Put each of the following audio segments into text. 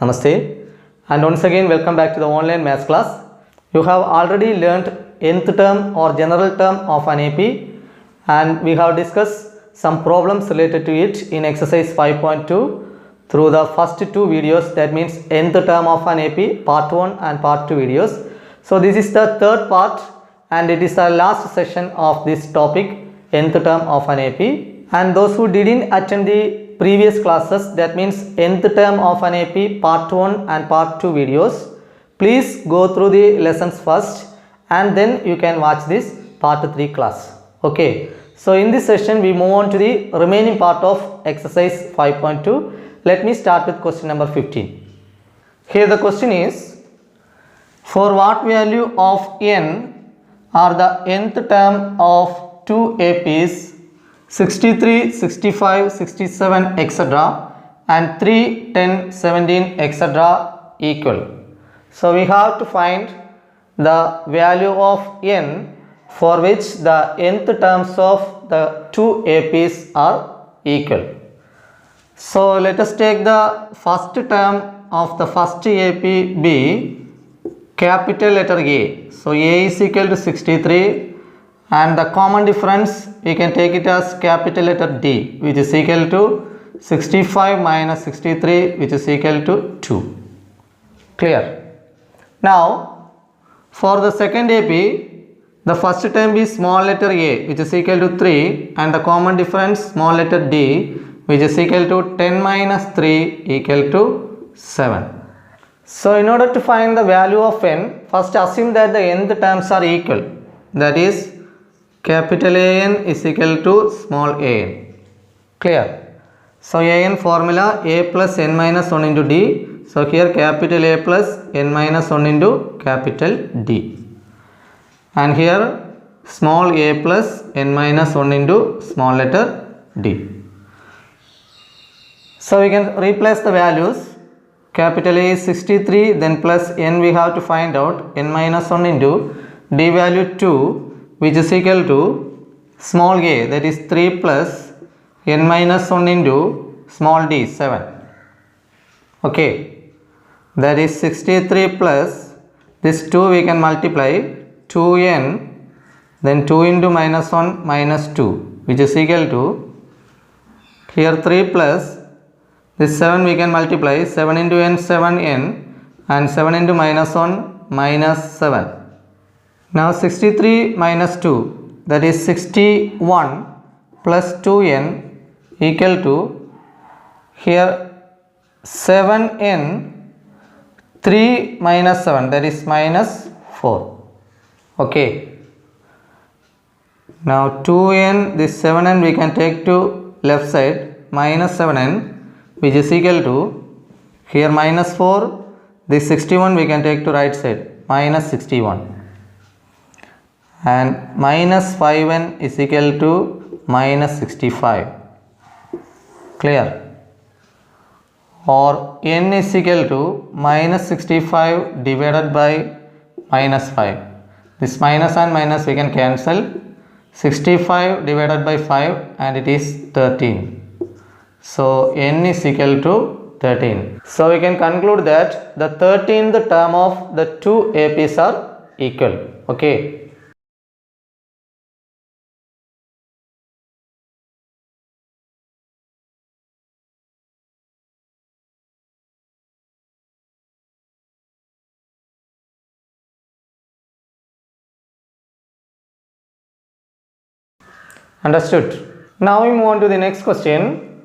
Namaste, and once again welcome back to the online maths class. You have already learnt nth term or general term of an AP, and we have discussed some problems related to it in exercise 5.2 through the first two videos, that means nth term of an AP part 1 and part 2 videos. So this is the third part and it is the last session of this topic, nth term of an AP. And those who didn't attend the previous classes, that means nth term of an AP part 1 and part 2 videos, please go through the lessons first and then you can watch this part 3 class. Okay, so in this session we move on to the remaining part of exercise 5.2. Let me start with question number 15. Here the question is, for what value of n are the nth term of two APs 63, 65, 67 etc. and 3, 10, 17 etc. equal. So we have to find the value of n for which the nth terms of the two APs are equal. So let us take the first term of the first AP B, capital letter A. So A is equal to 63 and the common difference we can take it as capital letter D, which is equal to 65 minus 63, which is equal to 2. Clear? Now for the second AP, the first term is small letter A, which is equal to 3, and the common difference small letter D, which is equal to 10 minus 3 equal to 7. So in order to find the value of n, first assume that the nth terms are equal, that is capital AN is equal to small an. Clear? So AN formula A plus n minus 1 into D. So here capital A plus n minus 1 into capital D. And here small a plus n minus 1 into small letter d. So we can replace the values. Capital A is 63, then plus n we have to find out, n minus 1 into d value 2, which is equal to small a, that is 3 plus n minus 1 into small d, 7. Okay, that is 63 plus this 2 we can multiply 2n, then 2 into minus 1 minus 2, which is equal to, here 3 plus this 7 we can multiply, 7 into n 7n, and 7 into minus 1 minus 7. Now 63 minus 2, that is 61 plus 2n equal to, here 7n 3 minus 7, that is minus 4. Okay. Now 2n, this 7n we can take to left side, minus 7n, which is equal to, here minus 4, this 61 we can take to right side, minus 61. And minus 5n is equal to minus 65. Clear? Or n is equal to minus 65 divided by minus 5. This minus and minus we can cancel. 65 divided by 5 and it is 13. So n is equal to 13. So we can conclude that the 13th term of the two APs are equal. Okay. Understood. Now we move on to the next question.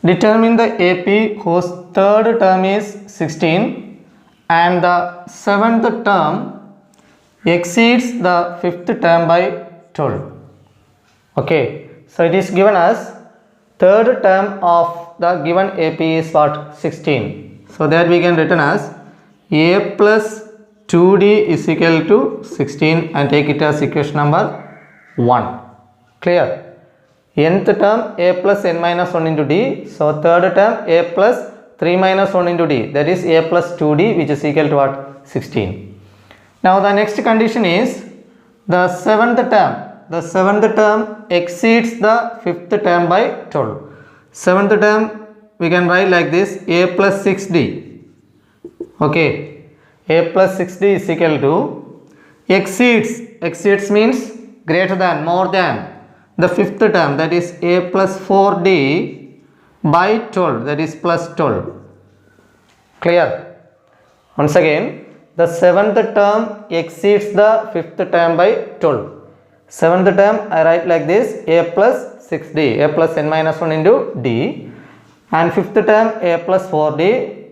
Determine the AP whose third term is 16 and the seventh term exceeds the fifth term by 12. Okay. So it is given as third term of the given AP is what? 16. So that we can written as A plus 2D is equal to 16 and take it as equation number 1. Clear? Nth term A plus n minus 1 into D. So third term A plus 3 minus 1 into D, that is A plus 2D, which is equal to what? 16. Now the next condition is the seventh term. The seventh term exceeds the fifth term by 12. Seventh term we can write like this, A plus 6D. Okay, a plus 6d is equal to exceeds means greater than, more than the fifth term, that is a plus 4d by 12, that is plus 12. Clear? Once again, the seventh term exceeds the fifth term by 12. Seventh term I write like this, a plus 6d, a plus n minus 1 into d, and fifth term a plus 4d,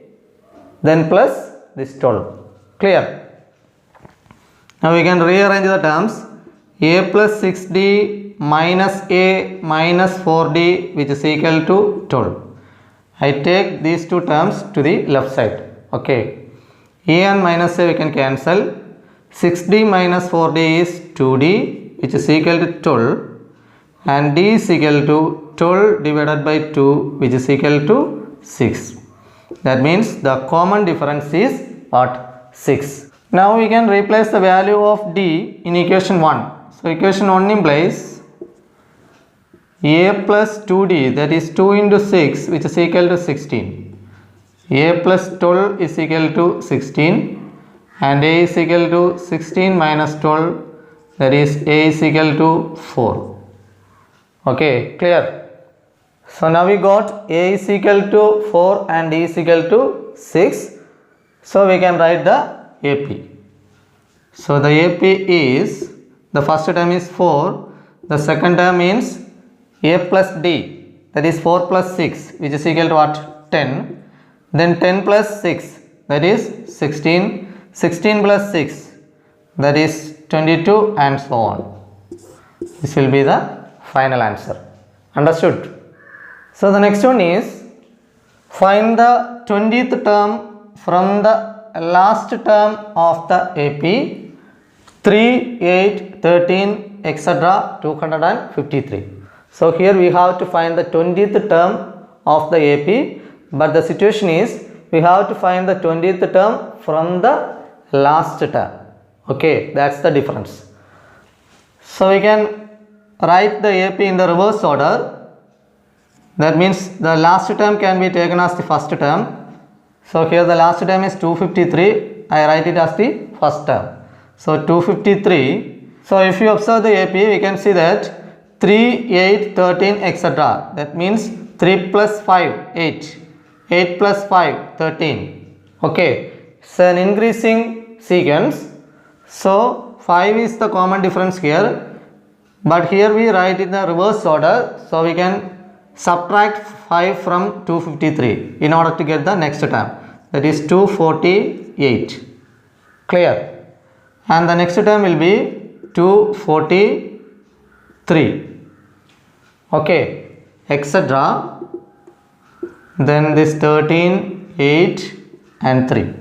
then plus this 12. Clear? Now we can rearrange the terms, a plus 6d minus a minus 4d, which is equal to 12. I take these two terms to the left side. Okay, a and minus a we can cancel. 6d minus 4d is 2d, which is equal to 12, and d is equal to 12 divided by 2, which is equal to 6. That means the common difference is what? 6. Now we can replace the value of d in equation 1. So equation 1 implies a plus 2d, that is 2 into 6, which is equal to 16. A plus 12 is equal to 16, and a is equal to 16 minus 12, that is a is equal to 4. Okay, clear? So now we got a is equal to 4 and d is equal to 6. So we can write the AP. So the AP is, the first term is 4, the second term means a plus d, that is 4 plus 6, which is equal to what? 10. Then 10 plus 6, that is 16. 16 plus 6, that is 22, and so on. This will be the final answer. Understood? So the next one is, find the 20th term from the last term of the AP 3, 8, 13, etc. 253. So here we have to find the 20th term of the AP, but the situation is we have to find the 20th term from the last term. Okay, that's the difference. So we can write the AP in the reverse order. That means the last term can be taken as the first term. So here the last term is 253. I write it as the first term. So 253. So if you observe the AP, we can see that 3, 8, 13, etc. That means 3 plus 5, 8. 8 plus 5, 13. Okay, it's an increasing sequence. So 5 is the common difference here. But here we write in the reverse order. So we can subtract 5 from 253 in order to get the next term. That is 248. Clear? And the next term will be 243. Okay, etc. Then this 13, 8 and 3.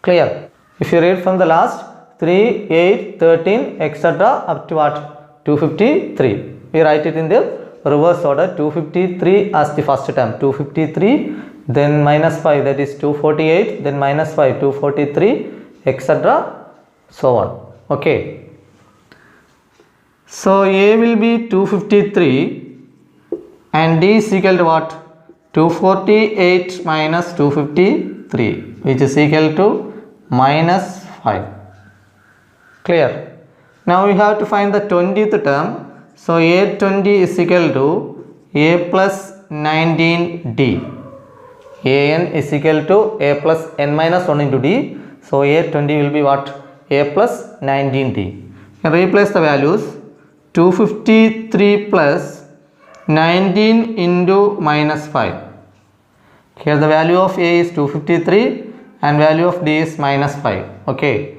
Clear? If you read from the last, 3, 8, 13, etc. up to what? 253. We write it in the reverse order. 253 as the first term, 253, then minus 5, that is 248, then minus 5, 243, etc. so on. Okay. So A will be 253 and D is equal to what? 248 minus 253, which is equal to minus 5. Clear? Now we have to find the 20th term. So A20 is equal to A plus 19D. An is equal to A plus n minus 1 into D. So A20 will be what? A plus 19D. You can replace the values. 253 plus 19 into minus 5. Here the value of A is 253 and value of D is minus 5. Okay,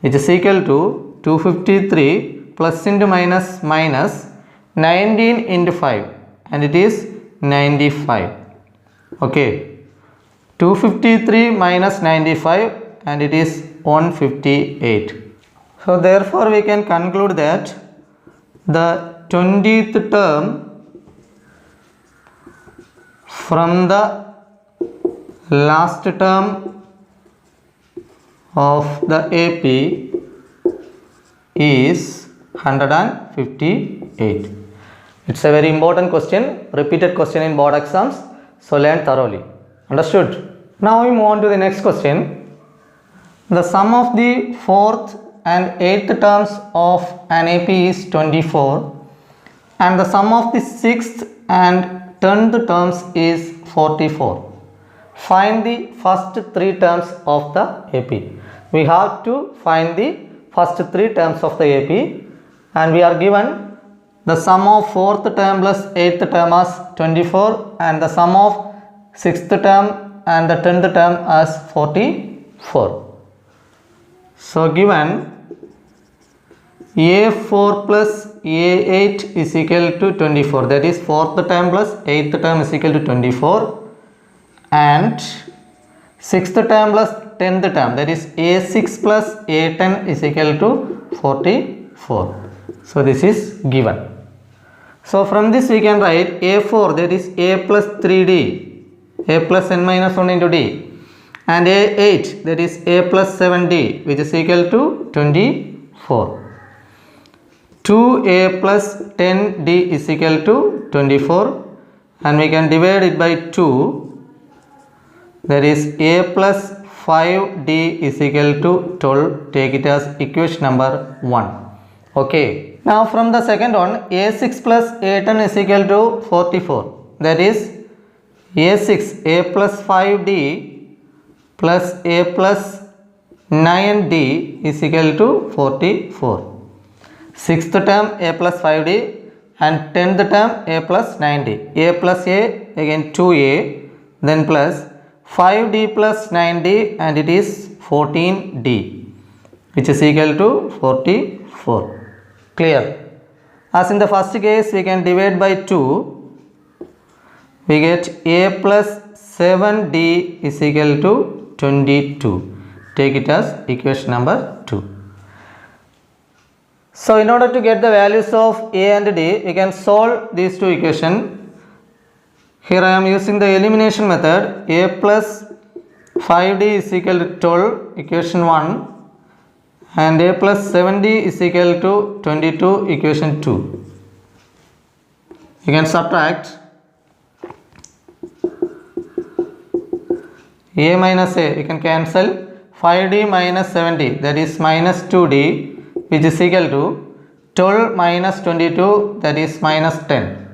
which is equal to 253 plus into minus minus 19 into 5, and it is 95. Okay, 253 minus 95, and it is 158. So therefore we can conclude that the 20th term from the last term of the AP is 158. It's a very important question, repeated question in board exams, so learn thoroughly. Understood? Now we move on to the next question. The sum of the fourth and eighth terms of an AP is 24 and the sum of the sixth and 10th terms is 44. Find the first three terms of the AP. We have to find the first three terms of the AP and we are given the sum of fourth term plus eighth term as 24 and the sum of sixth term and the 10th term as 44. So given A4 plus A8 is equal to 24, that is fourth term plus eighth term is equal to 24 and sixth term plus 10th term, that is A6 plus A10 is equal to 44. So this is given. So from this we can write A4, that is A plus 3D, A plus n minus 1 into D, and A8, that is A plus 7D, which is equal to 24. 2A plus 10D is equal to 24 and we can divide it by 2, that is A plus 5D is equal to 12. Take it as equation number 1. Okay. Now from the second one, A6 plus A10 is equal to 44. That is A6, A plus 5D plus A plus 9D is equal to 44. Sixth term A plus 5D and 10th term A plus 9D. A plus A, again 2A, then plus 5D plus 9D and it is 14D, which is equal to 44. Clear? As in the first case we can divide by 2, we get A plus 7D is equal to 22. Take it as equation number 2. So in order to get the values of A and D, we can solve these two equations. Here I am using the elimination method. A plus 5D is equal to 12, equation 1, and A plus 7D is equal to 22, equation 2. You can subtract A minus A, we can cancel 5D minus 7D, that is minus 2D, which is equal to 12 minus 22, that is minus 10,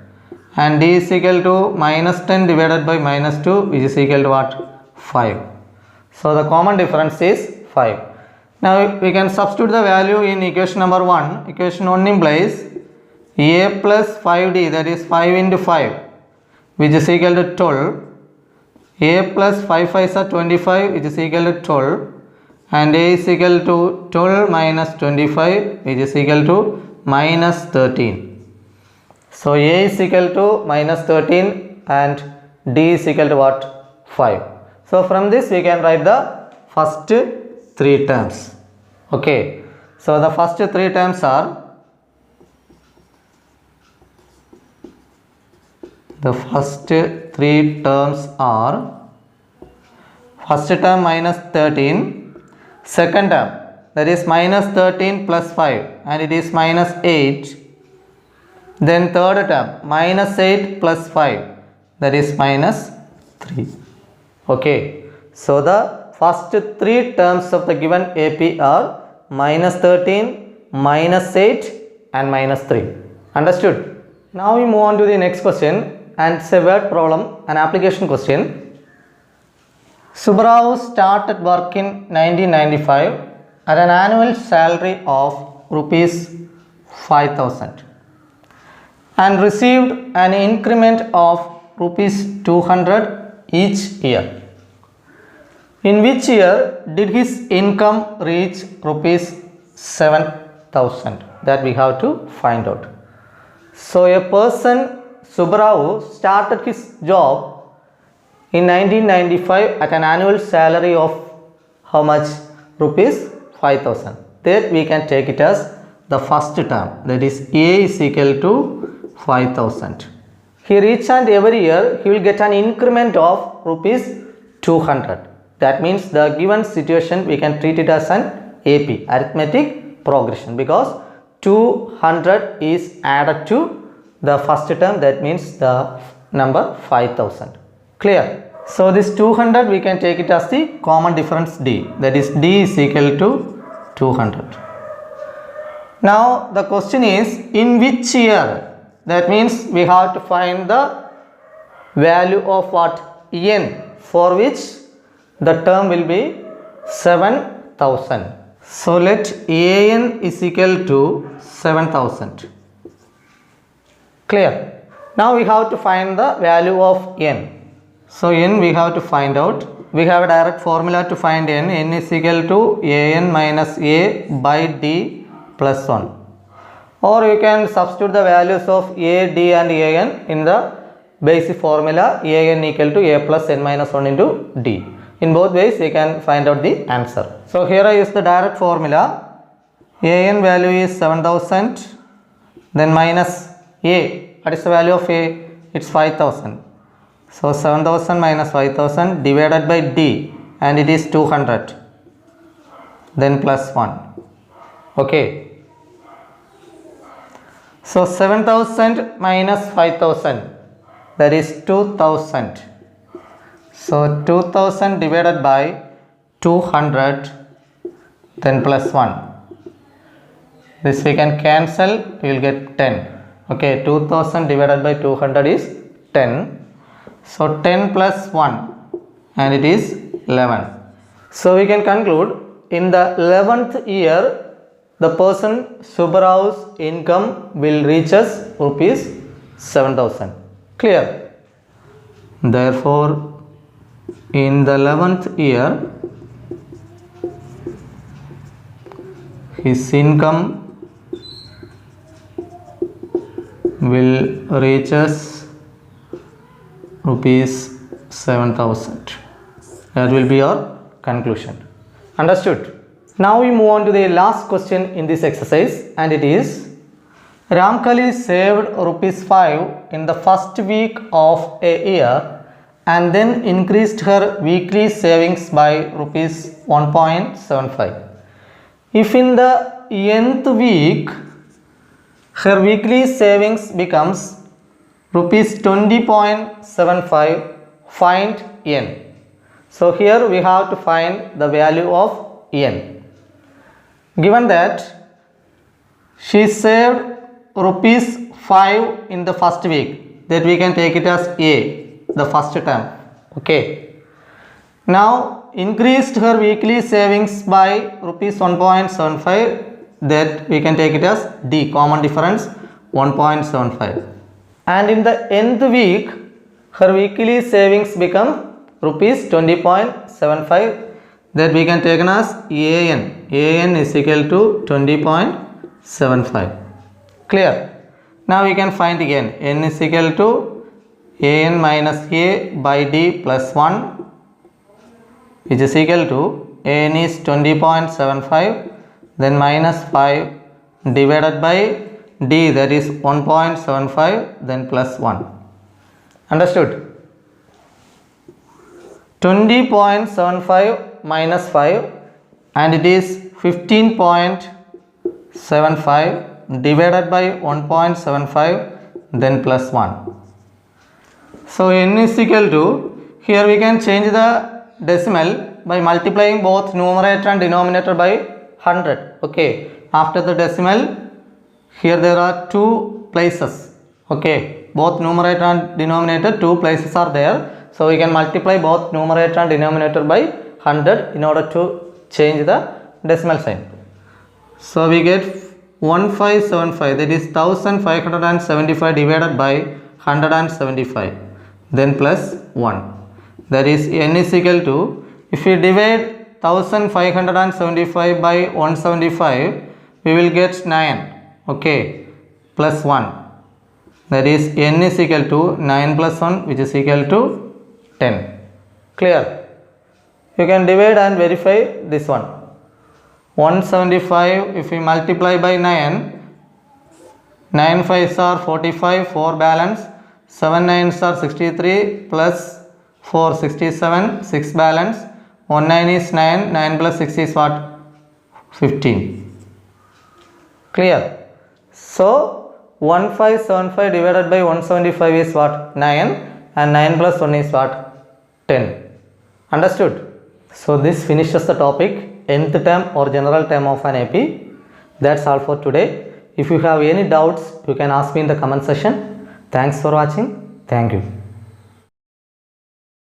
and D is equal to minus 10 divided by minus 2, which is equal to what? 5. So the common difference is 5. Now we can substitute the value in equation number 1. Equation 1 implies A plus 5D, that is 5 into 5, which is equal to 12. A plus 5 5s are 25, which is equal to 12, and A is equal to 12 minus 25, which is equal to minus 13. So A is equal to minus 13 and D is equal to what? 5. So from this we can write the first three terms. Okay. So the first three terms are, first term minus 13, second term, that is minus 13 plus 5 and it is minus 8, then third term minus 8 plus 5, that is minus 3. Okay, so the first three terms of the given AP are minus 13, minus 8 and minus 3. Understood? Now we move on to the next question, and it's a word problem, an application question. Subbarao started work in 1995 at an annual salary of rupees 5,000 and received an increment of rupees 200 each year. In which year did his income reach rupees 7,000? That we have to find out. So a person, Subbarao, started his job in 1995 at an annual salary of how much? Rupees 5,000. That we can take it as the first term, that is A is equal to 5,000. Here each and every year he will get an increment of rupees 200. That means the given situation we can treat it as an AP, arithmetic progression, because 200 is added to the first term, that means the number 5,000. Clear? So this 200 we can take it as the common difference d, that is d is equal to 200. Now the question is in which year, that means we have to find the value of what, n, for which the term will be 7000. So let an is equal to 7000. Clear? Now we have to find the value of n. So n we have to find out. We have a direct formula to find n. N is equal to an minus a by d plus 1. Or you can substitute the values of a, d and an in the basic formula an equal to a plus n minus 1 into d. In both ways we can find out the answer. So here I use the direct formula. An value is 7000, then minus a. What is the value of a? It's 5000. So 7000 minus 5000 divided by d, and it is 200, then plus 1. Okay. So 7000 minus 5000, that is 2000. So 2000 divided by 200, then plus 1. This we can cancel, we will get 10. Okay, 2000 divided by 200 is 10. So 10 plus 1, and it is 11. So we can conclude in the 11th year the person Subbarau's income will reach us rupees 7000. Clear? Therefore in the 11th year his income will reach us rupees 7000. That will be our conclusion. Understood? Now we move on to the last question in this exercise, and it is Ramkali saved rupees 5 in the first week of a year and then increased her weekly savings by rupees 1.75. If in the nth week her weekly savings becomes rupees 20.75, find n. So here we have to find the value of n. Given that she saved rupees 5 in the first week, that we can take it as a, the first term. Okay. Now increased her weekly savings by rupees 1.75, that we can take it as d, common difference 1.75. And in the nth week her weekly savings become rupees 20.75, that we can take as an. An is equal to 20.75. Clear? Now we can find again n is equal to an minus a by d plus 1, which is equal to an is 20.75, then minus 5 divided by d, that is 1.75, then plus 1. Understood? 20.75 minus 5, and it is 15.75 divided by 1.75, then plus 1. So n is equal to, here we can change the decimal by multiplying both numerator and denominator by 100. Okay, after the decimal here there are two places. Okay, both numerator and denominator, two places are there. So we can multiply both numerator and denominator by 100 in order to change the decimal sign. So we get 1575, that is 1575 divided by 175, then plus 1. That is n is equal to, if we divide 1575 by 175, we will get 9. Okay, plus 1. That is n is equal to 9 plus 1, which is equal to 10. Clear? You can divide and verify this one. 175, if we multiply by 9, 9 5s are 45, 4 balance, 7 9s are 63, plus 4 67, 6 balance, 1 9 is 9, 9 plus 6 is what? 15. Clear? So 1575 divided by 175 is what? 9, and 9 plus 1 is what? 10. Understood? So this finishes the topic nth term or general term of an AP. That's all for today. If you have any doubts, you can ask me in the comment section. Thanks for watching. Thank you.